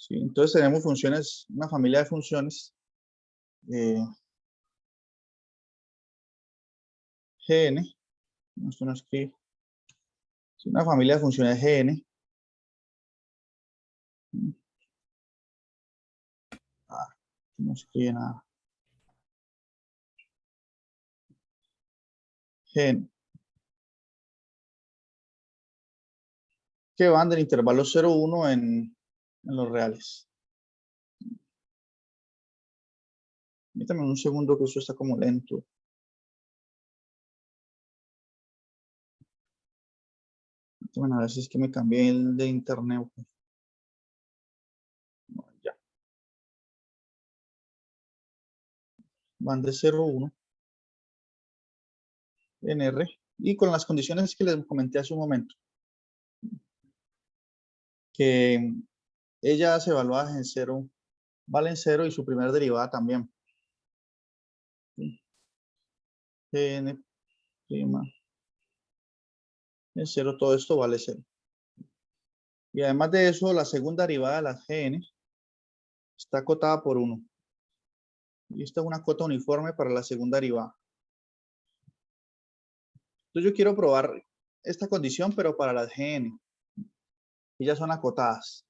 ¿sí? Entonces tenemos funciones, una familia de funciones Gn, esto no escribe, una familia de funciones Gn. No escribe nada. Gn, que van del intervalo 0, 1 en los reales. Permítame un segundo que eso está como lento. A ver si es que me cambié el de internet. No, ya. Van de 0 a 1 en R y con las condiciones que les comenté hace un momento. Que ella se evalúa en 0, vale en 0 y su primera derivada también. Gn prima en 0, todo esto vale 0. Y además de eso, la segunda derivada de la Gn está acotada por 1. Y esta es una cota uniforme para la segunda derivada. Entonces yo quiero probar esta condición, pero para las Gn. Ellas son acotadas.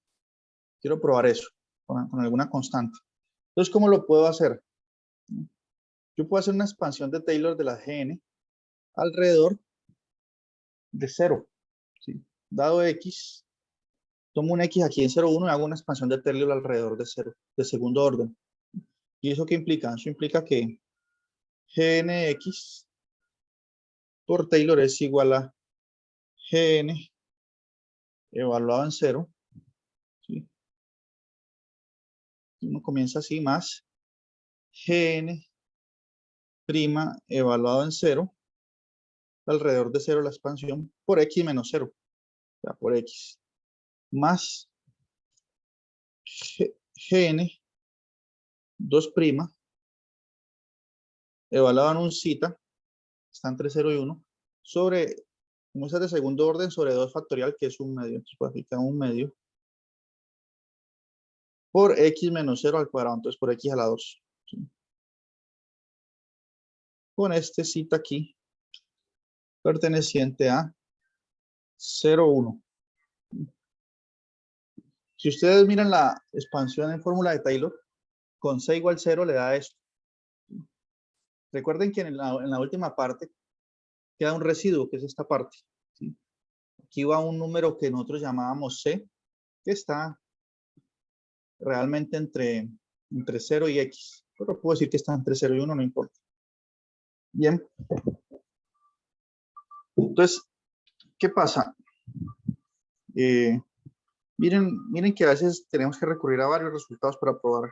Quiero probar eso con alguna constante. Entonces, ¿cómo lo puedo hacer? Yo puedo hacer una expansión de Taylor de la Gn alrededor de 0. ¿Sí? Dado x, tomo un x aquí en 0, 1 y hago una expansión de Taylor alrededor de 0, de segundo orden. ¿Y eso qué implica? Eso implica que Gnx por Taylor es igual a Gn evaluado en 0. ¿Sí? Uno comienza así, más Gn prima evaluado en 0, alrededor de 0 la expansión, por x menos 0. O sea, por x. Más Gn 2' evaluado en un zeta, está entre 0 y 1, sobre, como es de segundo orden, sobre 2 factorial, que es un medio. Entonces, puedo aplicar un medio por x menos 0 al cuadrado. Entonces, por x a la 2. ¿Sí? Con este zeta aquí, perteneciente a 0, 1. Si ustedes miran la expansión en fórmula de Taylor, con c igual 0 le da esto. Recuerden que en la última parte queda un residuo, que es esta parte. ¿Sí? Aquí va un número que nosotros llamábamos c, que está realmente entre 0 y x. Pero puedo decir que está entre 0 y 1, no importa. Bien. Entonces, ¿qué pasa? Miren que a veces tenemos que recurrir a varios resultados para probar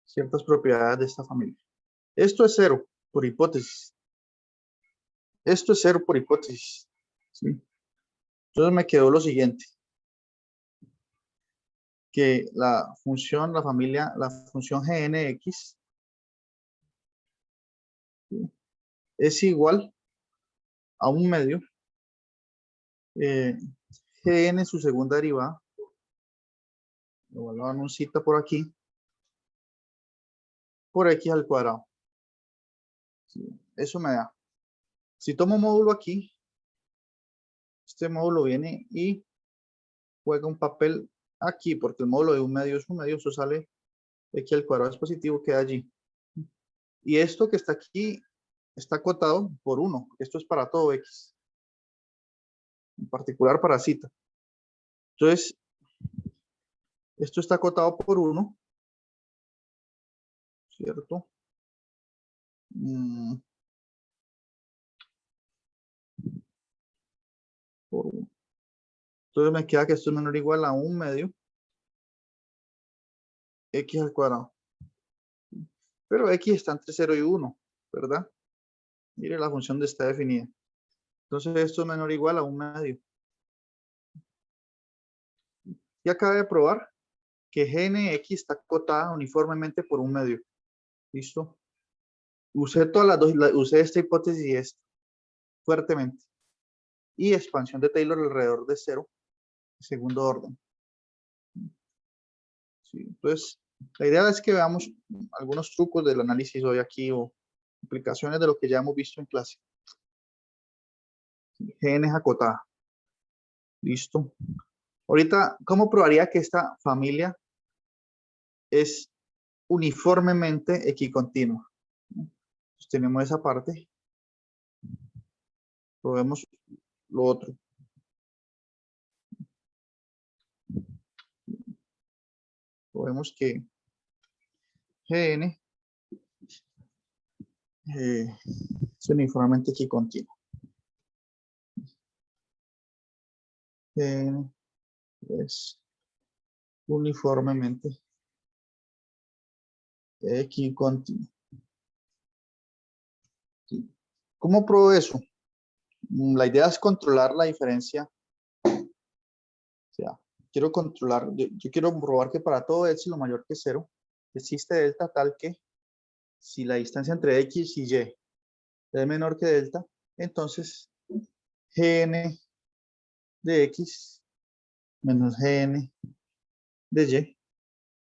ciertas propiedades de esta familia. Esto es 0 por hipótesis. Esto es 0 por hipótesis. ¿Sí? Entonces me quedó lo siguiente. Que la función, la función Gnx ¿sí? Es igual a un medio Gn su segunda derivada, lo vuelvo a dar un cita por aquí, por x al cuadrado. ¿Sí? Eso me da. Si tomo módulo aquí, este módulo viene y juega un papel aquí, porque el módulo de un medio es un medio, eso sale x al cuadrado es positivo, queda allí. Y esto que está aquí está acotado por 1. Esto es para todo x. En particular para cita. Entonces, esto está acotado por 1. ¿Cierto? Por 1. Entonces me queda que esto es menor o igual a un medio x al cuadrado. Pero x está entre 0 y 1, ¿verdad? Mire la función de está definida. Entonces esto es menor o igual a un medio. Y acabo de probar que Gnx está acotada uniformemente por un medio. ¿Listo? Usé todas las dos, usé esta hipótesis y esta, fuertemente. Y expansión de Taylor alrededor de 0, segundo orden. ¿sí? Entonces, la idea es que veamos algunos trucos del análisis hoy aquí o aplicaciones de lo que ya hemos visto en clase. Gn es acotada. Listo. Ahorita, ¿cómo probaría que esta familia es uniformemente equicontinua? Entonces, tenemos esa parte. Probemos lo otro. Probemos que Gn es uniformemente equicontinuo. Gn es uniformemente equicontinuo. ¿Cómo pruebo eso? La idea es controlar la diferencia. O sea, quiero controlar, yo quiero probar que para todo epsilon mayor que 0 existe delta tal que si la distancia entre x y y es menor que delta, entonces gn de x menos gn de y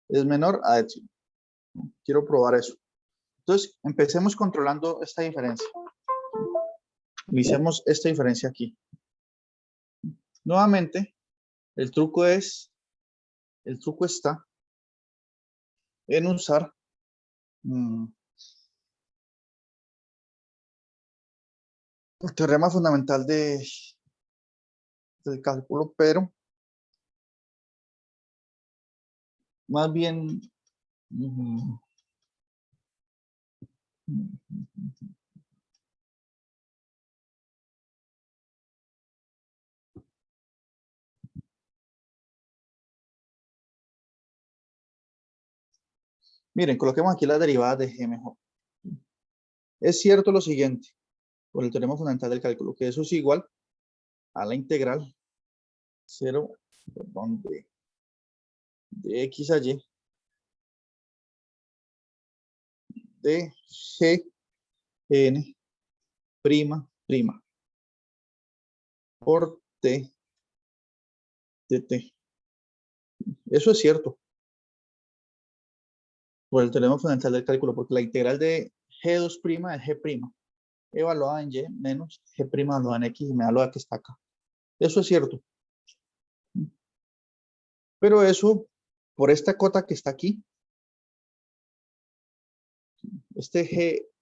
es menor a epsilon. Quiero probar eso. Entonces, empecemos controlando esta diferencia. Iniciamos esta diferencia aquí. Nuevamente, el truco está en usar el teorema fundamental del cálculo, pero más bien miren, coloquemos aquí la derivada de g mejor. Es cierto lo siguiente, por el teorema fundamental del cálculo, que eso es igual a la integral 0, perdón, de x a y de g n prima prima por t de t. Eso es cierto por el teorema fundamental del cálculo, porque la integral de g2' es g' evaluada en y menos g' evaluada en x y me da lo que está acá. Eso es cierto. Pero eso, por esta cota que está aquí, este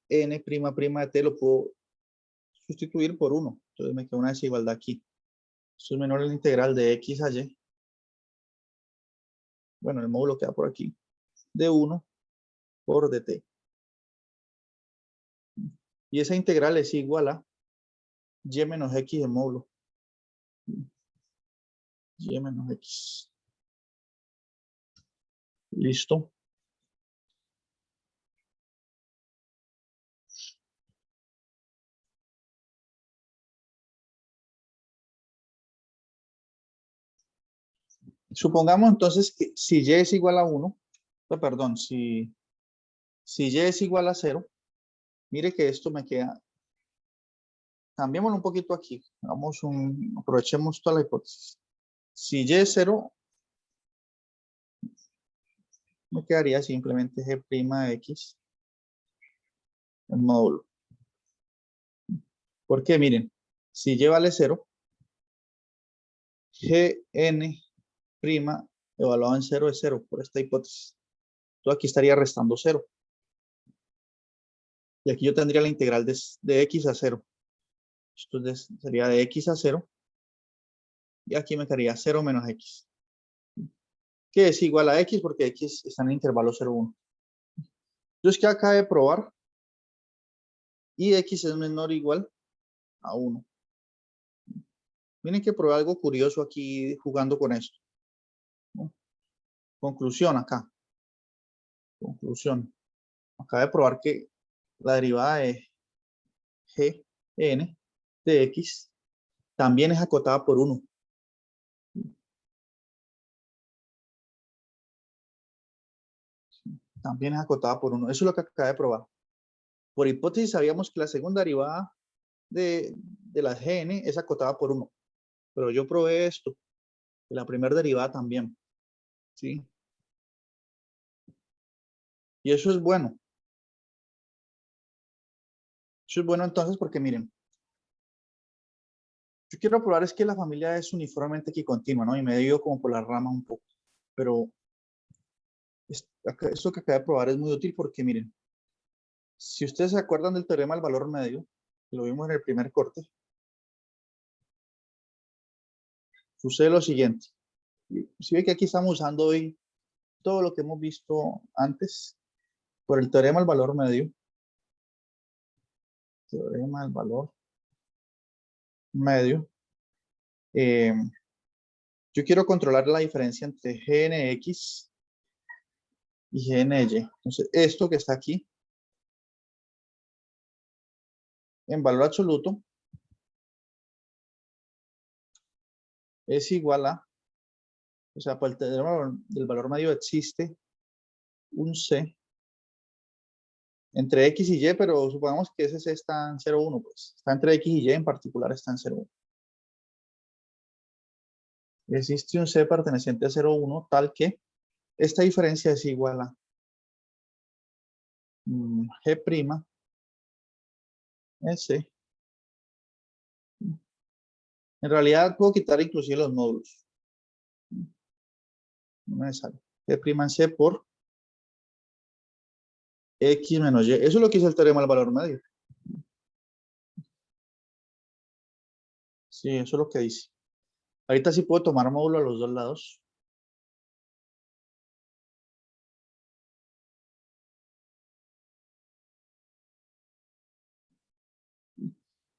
gn prima prima de t lo puedo sustituir por 1. Entonces me queda una desigualdad aquí. Esto es menor a la integral de x a y. Bueno, el módulo queda por aquí. De 1 por dt. Y esa integral es igual a y menos x de módulo. Y menos x. Listo. Supongamos entonces que si y es igual a 1, perdón, si y es igual a 0, mire que esto me queda, cambiémoslo un poquito aquí, aprovechemos toda la hipótesis. Si y es 0, me quedaría simplemente g' de x en módulo. Porque miren, si y vale 0, gn' evaluado en 0 es 0 por esta hipótesis. Entonces aquí estaría restando 0. Y aquí yo tendría la integral de x a 0. Esto sería de x a 0. Y aquí me quedaría 0 menos x. Que es igual a x porque x está en el intervalo 0, 1. Entonces, ¿qué acaba de probar? Y x es menor o igual a 1. Miren que probé algo curioso aquí jugando con esto. ¿No? Conclusión acá. Conclusión. Acaba de probar que la derivada de gn de x también es acotada por 1. También es acotada por 1. Eso es lo que acaba de probar. Por hipótesis sabíamos que la segunda derivada de la gn es acotada por 1. Pero yo probé esto. La primera derivada también. ¿Sí? Y eso es bueno. Eso es bueno entonces porque miren, yo quiero probar es que la familia es uniformemente equicontinua, ¿no? Y me he ido como por las ramas un poco. Pero esto que acabo de probar es muy útil porque miren, si ustedes se acuerdan del teorema del valor medio, que lo vimos en el primer corte, sucede lo siguiente. Si ve que aquí estamos usando hoy todo lo que hemos visto antes por el teorema del valor medio. Teorema del valor medio. Eh, yo quiero controlar la diferencia entre Gnx y Gny. Entonces, esto que está aquí, en valor absoluto, es igual a, o sea, por el teorema del valor medio existe un C entre X y Y, pero supongamos que ese C está en 0,1, pues. Está entre X y Y, en particular está en 0,1. Existe un C perteneciente a 0,1 tal que esta diferencia es igual a G' en C. En realidad puedo quitar inclusive los módulos. No es necesario. G' en C por X menos Y. Eso es lo que dice el teorema del valor medio. Sí, eso es lo que dice. Ahorita sí puedo tomar módulo a los dos lados.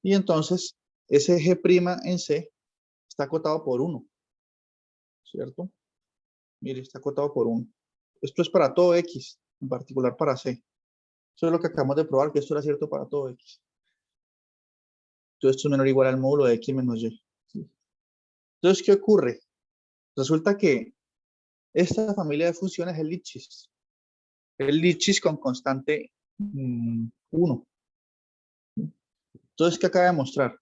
Y entonces, ese G' en C está acotado por 1, ¿cierto? Mire, está acotado por 1. Esto es para todo X, en particular para C. Eso es lo que acabamos de probar, que esto era cierto para todo X. Entonces, esto es menor o igual al módulo de X menos Y. ¿Sí? Entonces, ¿qué ocurre? Resulta que esta familia de funciones es el Lipschitz. El Lipschitz con constante 1. Entonces, ¿qué acaba de mostrar?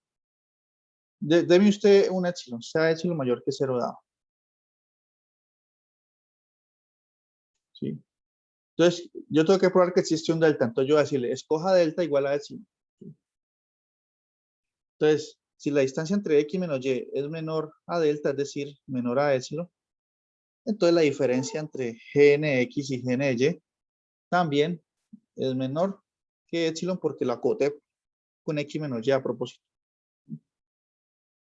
Deme usted un epsilon, sea epsilon mayor que 0 dado. ¿Sí? Entonces, yo tengo que probar que existe un delta. Entonces, yo voy a decirle, escoja delta igual a epsilon. ¿Sí? Entonces, si la distancia entre x menos y es menor a delta, es decir, menor a epsilon, entonces la diferencia entre Gnx y Gny también es menor que epsilon porque la acoté con x menos y a propósito.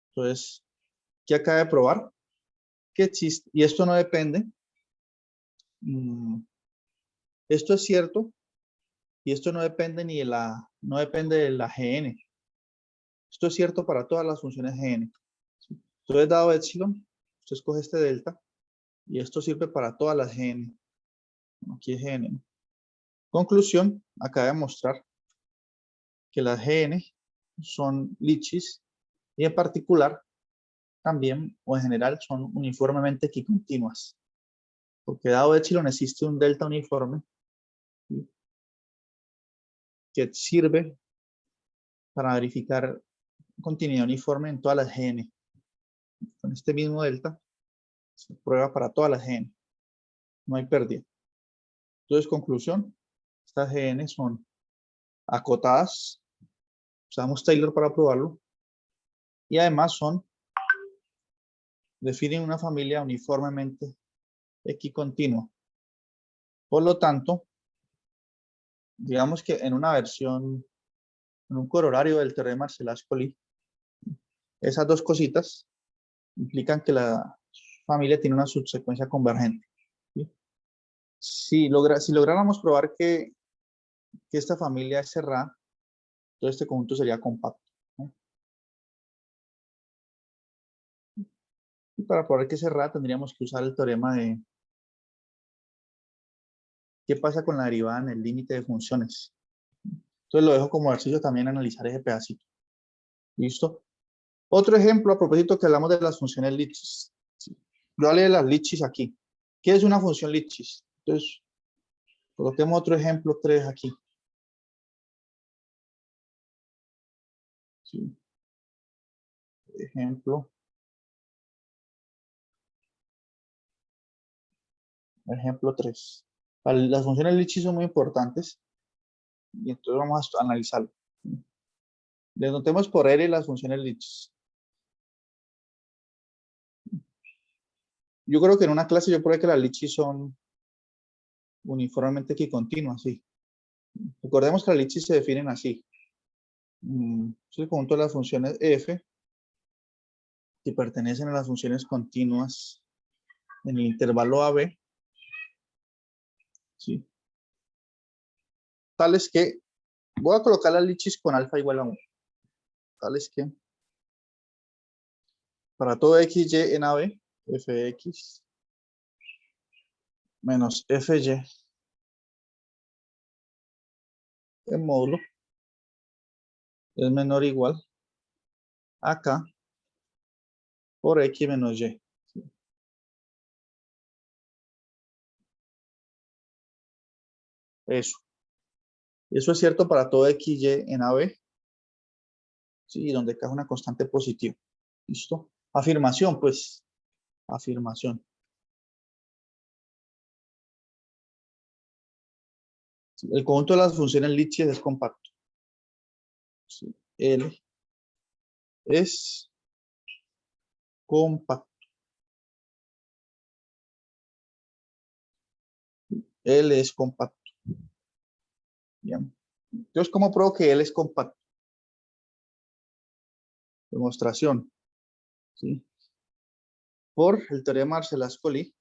Entonces, ¿qué acaba de probar? Que existe, y esto no depende. Esto es cierto, y esto no depende no depende de la Gn. Esto es cierto para todas las funciones Gn. ¿Sí? Entonces, dado epsilon, usted escoge este delta, y esto sirve para todas las Gn. Aquí es Gn. Conclusión, acaba de mostrar que las Gn son Lipschitz, y en particular, también, o en general, son uniformemente equicontinuas. Porque dado epsilon existe un delta uniforme, ¿sí? Que sirve para verificar continuidad uniforme en todas las Gn. Con este mismo delta se prueba para todas las Gn. No hay pérdida. Entonces, conclusión, estas Gn son acotadas. Usamos Taylor para probarlo. Y además definen una familia uniformemente equicontinua. Por lo tanto, digamos que en una versión, en un corolario del teorema de Arcelà-Colli, esas dos cositas implican que la familia tiene una subsecuencia convergente. ¿Sí? Si lográramos probar que esta familia es cerrada, todo este conjunto sería compacto, ¿no? Y para probar que es cerrada tendríamos que usar el teorema de qué pasa con la derivada en el límite de funciones. Entonces lo dejo como ejercicio también analizar ese pedacito. ¿Listo? Otro ejemplo a propósito que hablamos de las funciones Lipschitz. Yo hablé de las Lipschitz aquí. ¿Qué es una función Lipschitz? Entonces, coloquemos otro ejemplo 3 aquí. ¿Sí? Ejemplo 3. Las funciones Litchi son muy importantes y entonces vamos a analizarlo. Denotemos por L las funciones Litchi. Yo creo que en una clase yo probé que las Litchi son uniformemente equicontinuas, sí. Recordemos que las Litchi se definen así. Es el conjunto de las funciones f que pertenecen a las funciones continuas en el intervalo AB, ¿sí? Tales que, voy a colocar las Litchis con alfa igual a 1, tales que, para todo x, y en AB, fx menos fy en módulo es menor o igual a k por x menos y. Eso. Eso es cierto para todo x, y en AB, ¿sí? Donde k es una constante positiva. ¿Listo? Afirmación, pues. Afirmación. ¿Sí? El conjunto de las funciones Lipschitz es compacto. ¿Sí? L es compacto. L es compacto. Bien. Entonces, ¿cómo pruebo que L es compacto? Demostración. ¿Sí? Por el teorema Arcelà-Ascoli.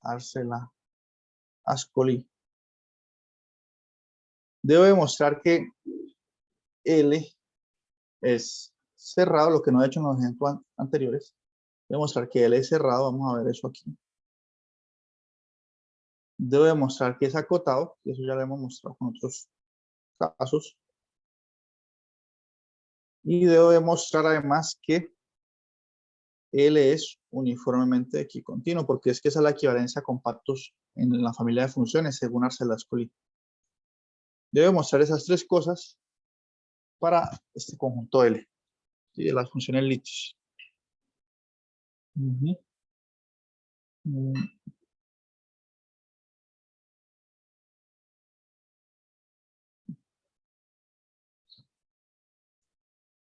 Arcelà-Ascoli. Debo demostrar que L es cerrado, lo que no he hecho en los ejemplos anteriores. Demostrar que L es cerrado, vamos a ver eso aquí. Debo demostrar que es acotado, y eso ya lo hemos mostrado con otros casos. Y debo demostrar además que L es uniformemente equicontinuo, porque es que esa es la equivalencia a compactos en la familia de funciones, según Arcelà-Ascoli. Debo demostrar esas tres cosas para este conjunto L, ¿sí? De las funciones Lipschitz.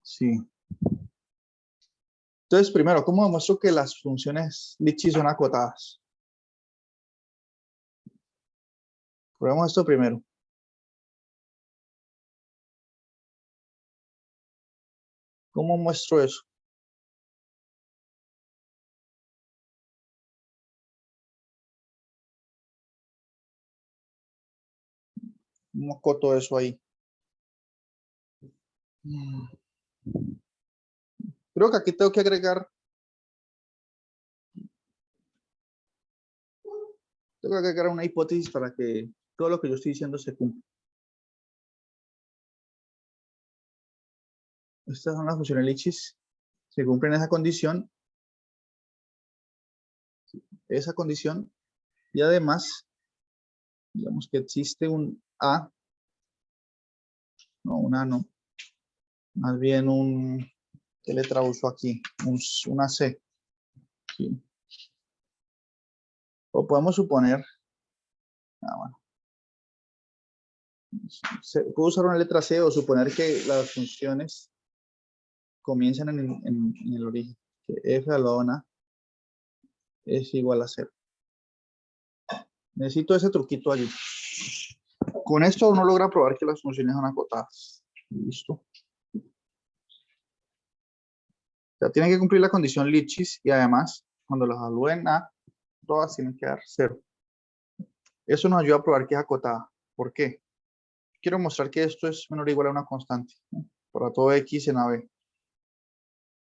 Sí. Entonces, primero, ¿cómo demuestro que las funciones Lipschitz son acotadas? Probemos esto primero. ¿Cómo muestro eso? ¿Cómo acoto eso ahí? Creo que aquí tengo que agregar una hipótesis para que todo lo que yo estoy diciendo se cumpla. Estas son las funciones Lipschitz. Se cumplen esa condición, y además, digamos que existe un A, no, un A no, más bien ¿qué letra uso aquí? Una C. ¿Sí? O podemos suponer, bueno, puedo usar una letra C o suponer que las funciones comienzan en el origen, que f elevado a A es igual a 0. Necesito ese truquito allí. Con esto uno logra probar que las funciones son acotadas. Listo. Ya tienen que cumplir la condición Lipschitz y además, cuando las evalúen A, todas tienen que dar 0. Eso nos ayuda a probar que es acotada. ¿Por qué? Quiero mostrar que esto es menor o igual a una constante, ¿no? Para todo x en AB.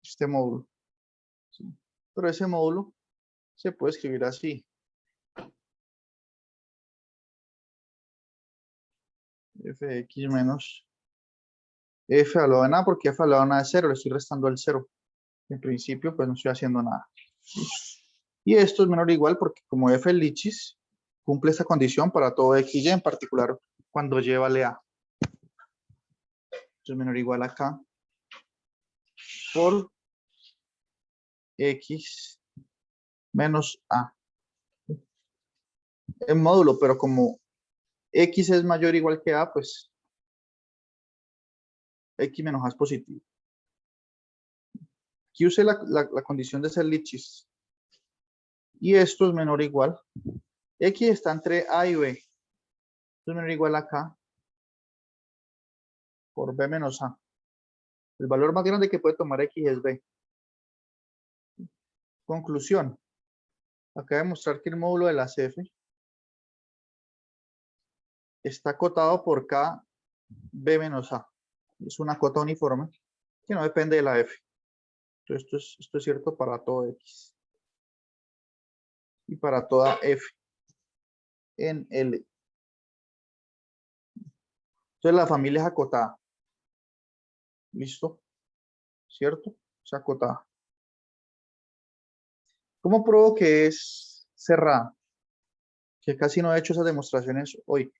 Este módulo. ¿Sí? Pero ese módulo se puede escribir así. Fx menos f elevado a A, porque f elevado a A es 0, le estoy restando el 0. En principio, pues no estoy haciendo nada. ¿Sí? Y esto es menor o igual porque como f es Lipschitz, cumple esa condición para todo x y en particular cuando y vale a. Entonces menor o igual a k por X menos A. En módulo, pero como X es mayor o igual que A, pues X menos A es positivo. Aquí use la condición de ser Lipschitz. Y esto es menor o igual. X está entre A y B. Esto es menor o igual a K por B menos A. El valor más grande que puede tomar X es B. Conclusión. Acaba de mostrar que el módulo de la CF está acotado por K B menos A. Es una cota uniforme que no depende de la F. Entonces esto es cierto para todo X. Y para toda F en L. Entonces la familia es acotada. ¿Listo? ¿Cierto? Es acotada. ¿Cómo pruebo que es cerrada? Que casi no he hecho esas demostraciones hoy.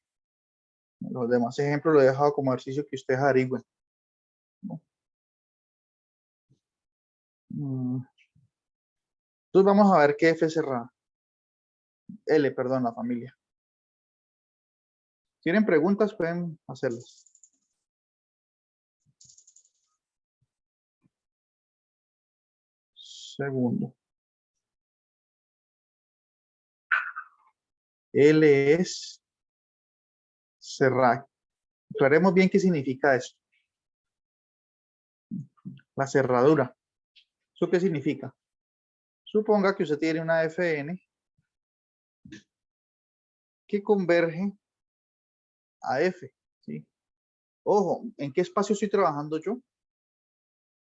Los demás ejemplos los he dejado como ejercicio que ustedes averigüen, ¿no? Entonces vamos a ver qué F es cerrada. L, perdón, la familia. ¿Tienen preguntas? Pueden hacerlas. Segundo. L es cerrada. Aclaremos bien qué significa esto. La cerradura. ¿Eso qué significa? Suponga que usted tiene una Fn que converge a F, ¿sí? Ojo, ¿en qué espacio estoy trabajando yo?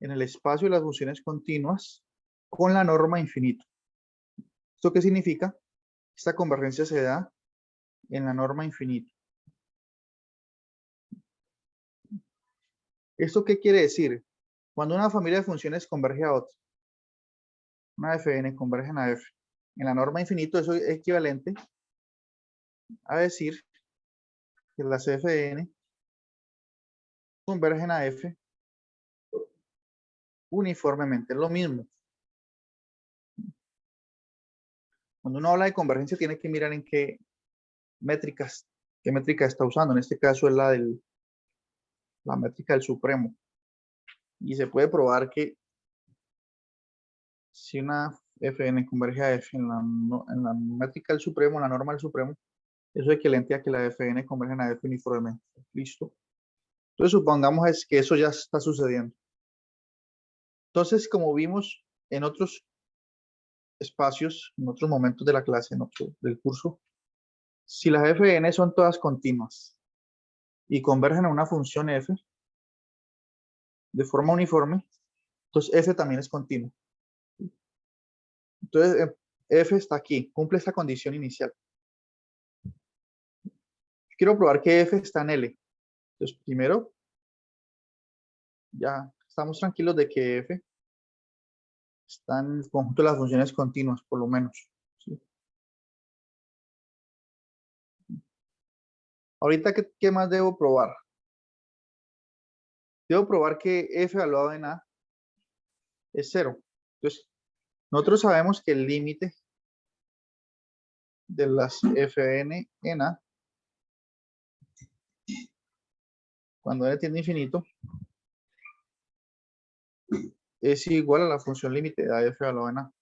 En el espacio de las funciones continuas con la norma infinito. ¿Esto qué significa? Esta convergencia se da en la norma infinito. ¿Esto qué quiere decir? Cuando una familia de funciones converge a otra, una Fn converge a F, en la norma infinito, eso es equivalente a decir que las Fn convergen a F uniformemente. Es lo mismo. Cuando uno habla de convergencia tiene que mirar en qué métrica está usando. En este caso es la métrica del supremo. Y se puede probar que si una Fn converge a F en la métrica del supremo, en la norma del supremo, eso es equivalente a que la Fn converge a F uniformemente. ¿Listo? Entonces supongamos que eso ya está sucediendo. Entonces, como vimos en otros espacios, en otros momentos de la clase, del curso, si las Fn son todas continuas y convergen a una función f de forma uniforme, entonces f también es continuo. Entonces, f está aquí, cumple esta condición inicial. Quiero probar que f está en L. Entonces, primero, ya estamos tranquilos de que f está en el conjunto de las funciones continuas, por lo menos, ¿sí? Ahorita, ¿qué más debo probar? Debo probar que f evaluado en A es 0. Entonces, nosotros sabemos que el límite de las Fn en A, cuando n tiende a infinito, es igual a la función límite de f evaluado en A.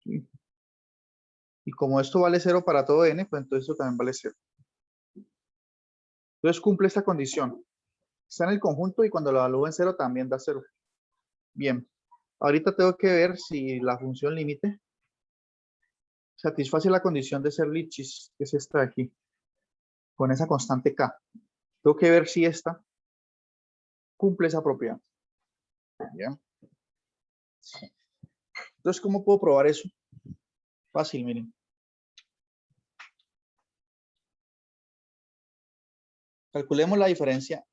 ¿Sí? Y como esto vale 0 para todo n, pues entonces esto también vale 0. Entonces cumple esta condición. Está en el conjunto y cuando lo evalúo en 0 también da 0. Bien. Ahorita tengo que ver si la función límite satisface la condición de ser Lipschitz, que es esta de aquí, con esa constante k. Tengo que ver si esta cumple esa propiedad. Bien. Entonces, ¿cómo puedo probar eso? Fácil, miren. Calculemos la diferencia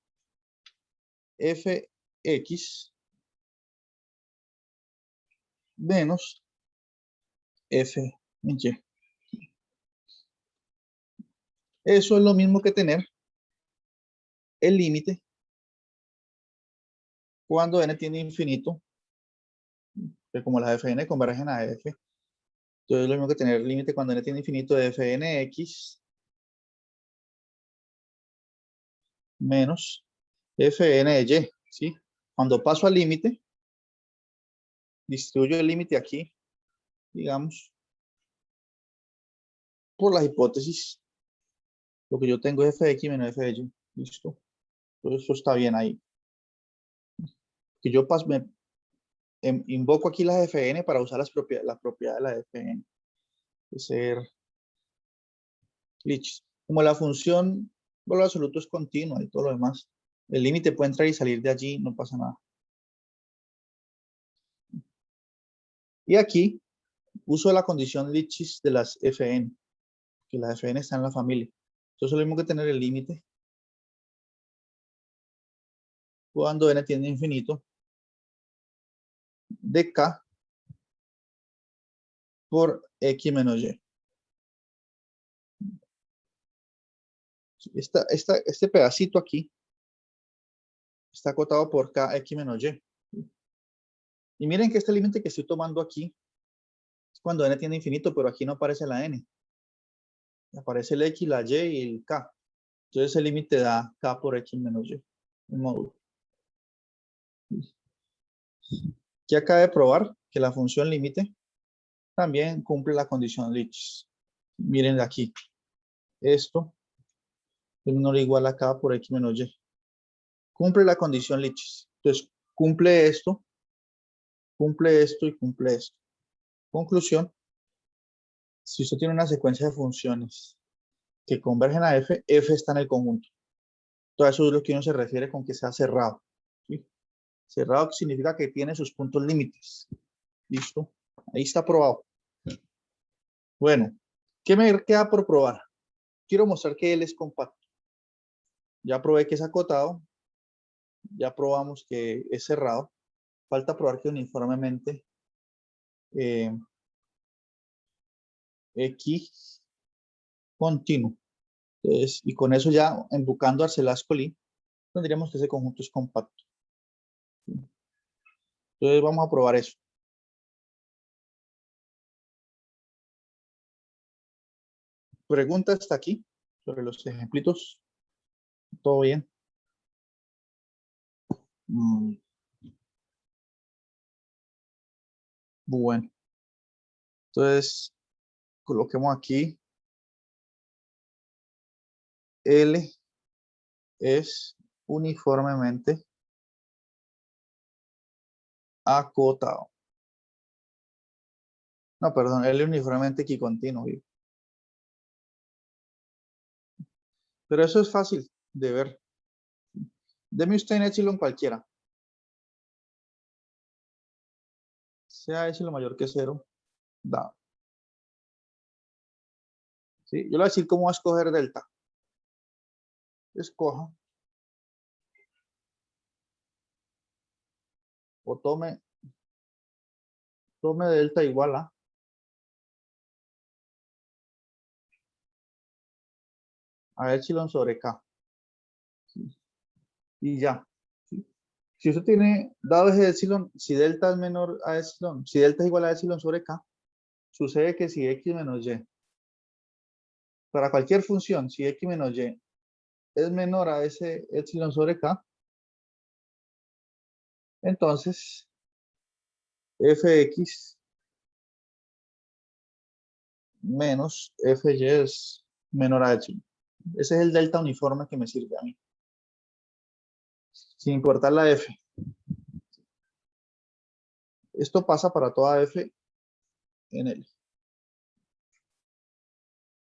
fx menos f en y. Eso es lo mismo que tener el límite cuando n tiende a infinito que como las fn convergen a f, entonces es lo mismo que tener límite cuando n tiene infinito de fnx menos fny, ¿sí? Cuando paso al límite, distribuyo el límite aquí, digamos, por la hipótesis, lo que yo tengo es fx menos fy, ¿listo? Entonces eso está bien ahí. Que yo invoco aquí las fn para usar las propiedades de la fn, de ser glitches. Como la función valor absoluto es continua y todo lo demás, el límite puede entrar y salir de allí, no pasa nada. Y aquí uso la condición Lipschitz de las fn, que las fn están en la familia. Entonces es lo mismo que tener el límite cuando n tiende a infinito de k por x menos y. Este pedacito aquí está acotado por k x menos y. Y miren que este límite que estoy tomando aquí es cuando n tiende a infinito, pero aquí no aparece la n. Aparece el x, la y y el k. Entonces el límite da k por x menos y, el módulo. Ya acabé de probar que la función límite también cumple la condición Lipschitz. Miren de aquí. Esto es menor o igual a k por x menos y. Cumple la condición Lipschitz. Entonces, cumple esto y cumple esto. Conclusión, si usted tiene una secuencia de funciones que convergen a f, f está en el conjunto. Todo eso es lo que uno se refiere con que sea cerrado. ¿Sí? Cerrado significa que tiene sus puntos límites. ¿Listo? Ahí está probado. Bueno, ¿qué me queda por probar? Quiero mostrar que él es compacto. Ya probé que es acotado. Ya probamos que es cerrado. Falta probar que uniformemente X continuo. Entonces, y con eso ya, embocando Arcelascoli, tendríamos que ese conjunto es compacto. Entonces vamos a probar eso. Pregunta hasta aquí sobre los ejemplitos. ¿Todo bien? Bueno, entonces coloquemos aquí L es uniformemente acotado. No, perdón, L uniformemente equicontinuo. Pero eso es fácil de ver. Deme usted en epsilon cualquiera. Sea epsilon mayor que 0, da. ¿Sí? Yo le voy a decir cómo va a escoger delta. Escoja o tome delta igual a epsilon sobre k. ¿Sí? Y ya. ¿Sí? Si usted tiene, dado ese epsilon, si delta es menor a epsilon, si delta es igual a epsilon sobre k, sucede que si x menos y, para cualquier función, si x menos y es menor a ese epsilon sobre k, entonces fx menos fy es menor a epsilon. Ese es el delta uniforme que me sirve a mí, sin importar la f. Esto pasa para toda f en L.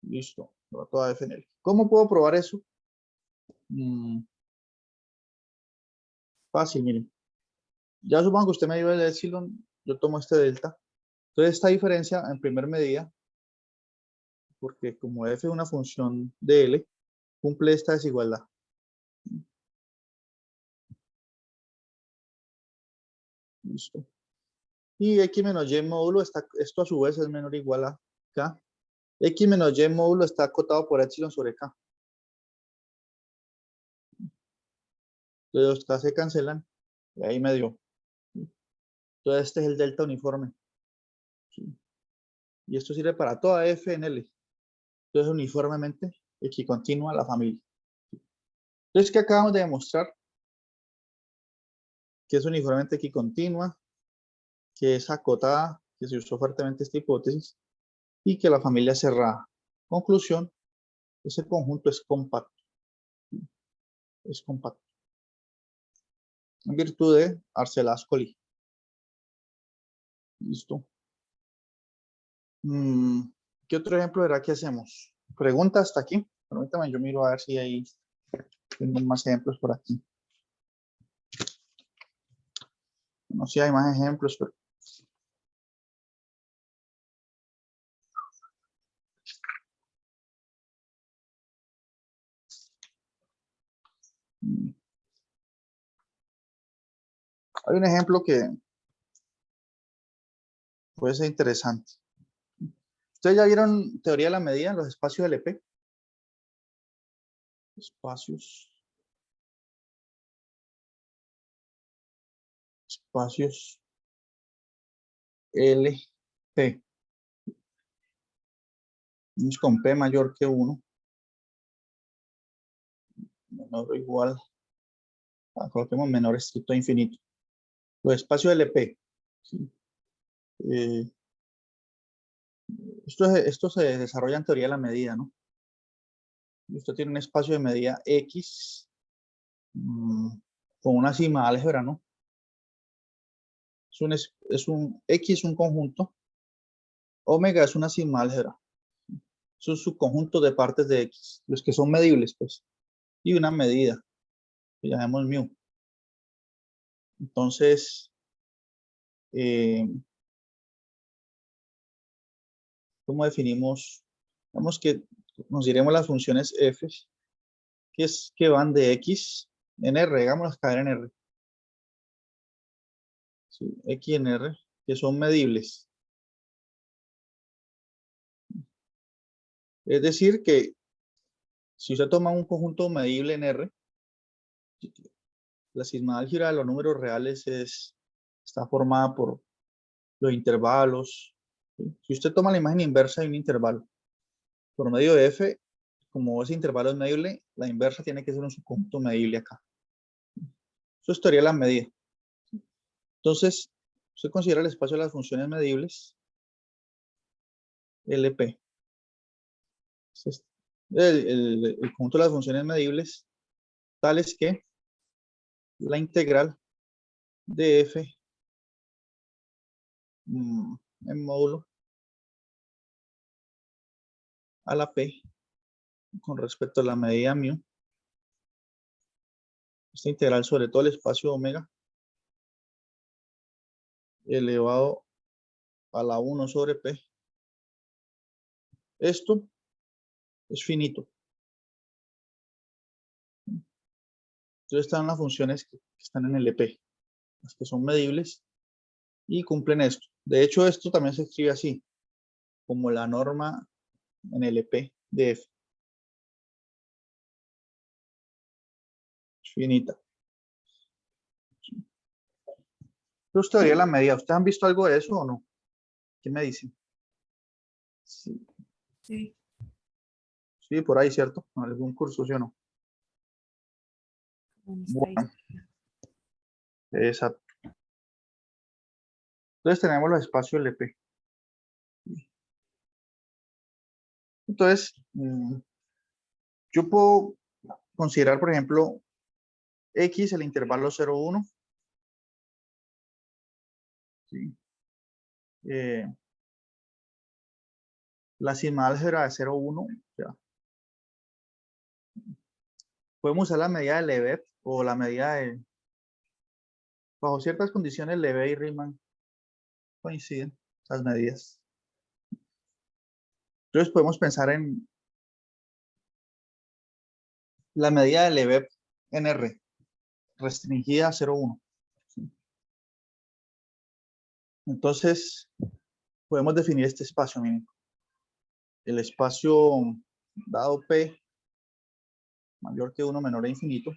Listo, para toda f en L. ¿Cómo puedo probar eso? Fácil, miren. Ya supongo que usted me dio el epsilon, yo tomo este delta. Entonces esta diferencia en primer medida, porque como f es una función de L, cumple esta desigualdad. Listo. Y x menos y módulo está, esto a su vez es menor o igual a k. X menos y módulo está acotado por epsilon sobre k. Entonces los k se cancelan y ahí me dio. Entonces este es el delta uniforme. ¿Sí? Y esto sirve para toda f en L. Entonces uniformemente equicontinua la familia. Entonces, ¿qué acabamos de demostrar? Que es uniformemente equicontinua, que es acotada, que se usó fuertemente esta hipótesis, y que la familia es cerrada. Conclusión, ese conjunto es compacto. Es compacto. En virtud de Arcelà-Ascoli. Listo. ¿Qué otro ejemplo era que hacemos? Pregunta hasta aquí. Permítame, yo miro a ver si hay tengo más ejemplos por aquí. No sé si hay más ejemplos, pero hay un ejemplo que puede ser interesante. ¿Ustedes ya vieron teoría de la medida en los espacios LP? Espacios LP. Vamos con P mayor que 1, menor o igual, coloquemos menor estricto a infinito. Los espacios LP. ¿Sí? Esto se desarrolla en teoría de la medida, ¿no? Usted tiene un espacio de medida X con una sigma álgebra, ¿no? X es un conjunto, omega es una sigma álgebra. Es un subconjunto de partes de X, los que son medibles, pues. Y una medida, que llamamos mu. Entonces, ¿cómo definimos? Vamos que nos diremos las funciones f, que van de X en R, hagámoslas caer en R. Sí, X en R, que son medibles. Es decir, que si usted toma un conjunto medible en R, la sigma álgebra de los números reales está formada por los intervalos. ¿Sí? Si usted toma la imagen inversa de un intervalo por medio de f, como ese intervalo es medible, la inversa tiene que ser un subconjunto medible acá. Eso es teoría de la medida. Entonces, usted considera el espacio de las funciones medibles, LP. Entonces, el conjunto de las funciones medibles, tales que la integral de f en módulo a la p con respecto a la medida mu, esta integral sobre todo el espacio omega elevado a la 1 sobre p. Esto es finito. Entonces están las funciones que están en el EP, las que son medibles y cumplen esto. De hecho, esto también se escribe así, como la norma en el EP de f. Es finita. Esto es teoría de la medida. ¿Ustedes han visto algo de eso o no? ¿Qué me dicen? Sí, Sí. sí, por ahí, ¿cierto? ¿En algún curso, sí o no? Bueno, exacto. Entonces tenemos los espacios LP. Entonces, yo puedo considerar, por ejemplo, X, el intervalo 0, 1. ¿Sí? La sigma álgebra de 0, 1. O sea, podemos usar la medida de Lebesgue o la medida de... Bajo ciertas condiciones, Lebesgue y Riemann coinciden, las medidas. Entonces podemos pensar en la medida de Lebesgue en R, restringida a 0, 1. ¿Sí? Entonces, podemos definir este espacio, miren. El espacio dado P mayor que 1 menor a infinito.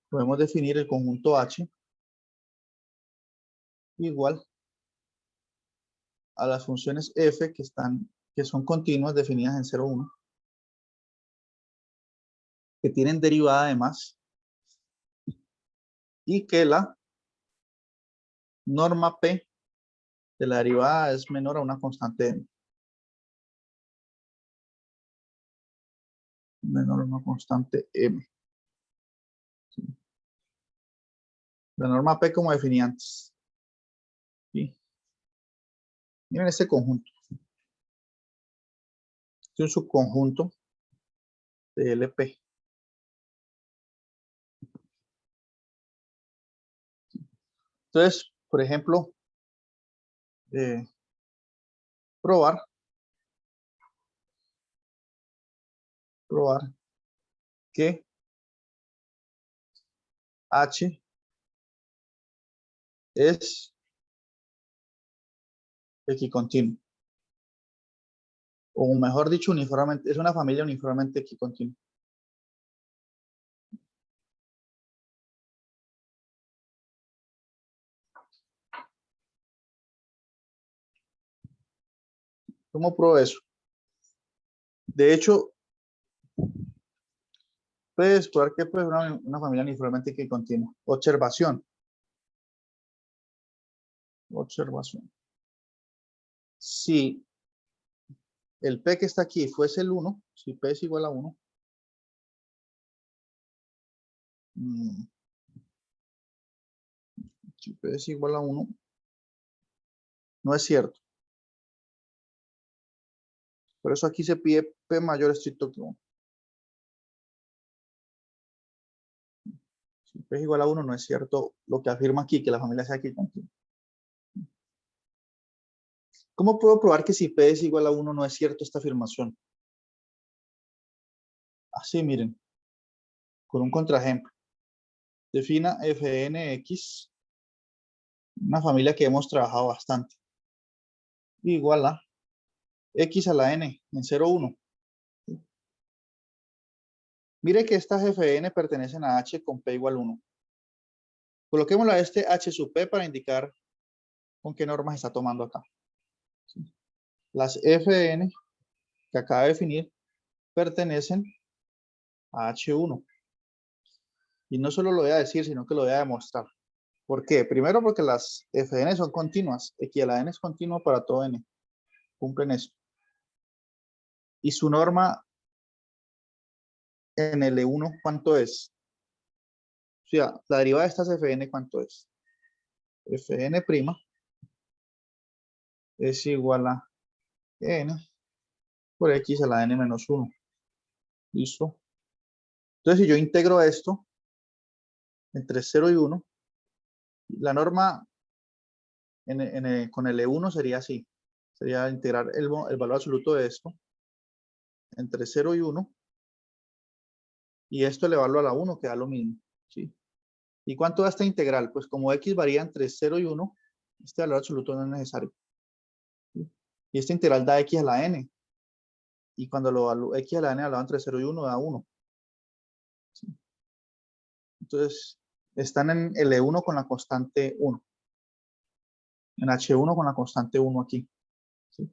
Podemos definir el conjunto H igual a las funciones f que son continuas definidas en 0, 1, que tienen derivada además, y que la norma p de la derivada es menor a una constante m. Menor a una constante m. ¿Sí? La norma p como definí antes. ¿Sí? Miren este conjunto. Este es un subconjunto de LP. Entonces, por ejemplo, probar que H es equicontinuo. O mejor dicho, uniformemente, es una familia uniformemente equicontinua. ¿Cómo pruebo eso? De hecho, puedes probar que es una familia uniformemente equicontinua. Observación. Si el P que está aquí fuese el 1, si P es igual a 1, si P es igual a 1, no es cierto. Por eso aquí se pide P mayor estricto que 1. Si P es igual a 1, no es cierto lo que afirma aquí, que la familia sea equicontinua. ¿Cómo puedo probar que si P es igual a 1 no es cierto esta afirmación? Así, miren, con un contraejemplo. Defina Fnx, una familia que hemos trabajado bastante, igual a x a la n en 0, 1. Mire que estas Fn pertenecen a H con P igual 1. Coloquémoslo a este H sub P para indicar con qué normas está tomando acá. Las Fn que acaba de definir pertenecen a H1. Y no solo lo voy a decir, sino que lo voy a demostrar. ¿Por qué? Primero porque las Fn son continuas. X a la n es continua para todo n. Cumplen eso. Y su norma en L1, ¿cuánto es? O sea, la derivada de estas Fn, ¿cuánto es? Fn' es igual a n por x a la n menos 1. ¿Listo? Entonces, si yo integro esto entre 0 y 1, la norma con L1 sería así. Sería integrar el valor absoluto de esto entre 0 y 1. Y esto elevarlo a la 1, que da lo mismo. ¿Sí? ¿Y cuánto da esta integral? Pues como x varía entre 0 y 1, este valor absoluto no es necesario. ¿Sí? Y esta integral da x a la n. Y cuando lo x a la n elevado entre 0 y 1 da 1. ¿Sí? Entonces, están en L1 con la constante 1. En H1 con la constante 1 aquí. ¿Sí?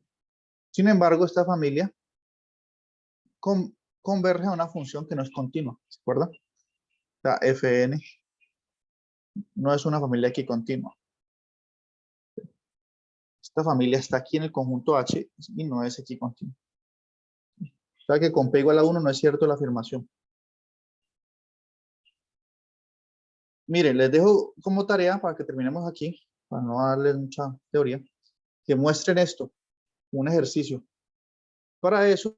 Sin embargo, esta familia converge a una función que no es continua. ¿Se acuerdan? La Fn no es una familia equicontinua. Esta familia está aquí en el conjunto H y no es equicontinua. O sea que con P igual a 1 no es cierto la afirmación. Miren, les dejo como tarea para que terminemos aquí, para no darles mucha teoría, que muestren esto, un ejercicio. Para eso,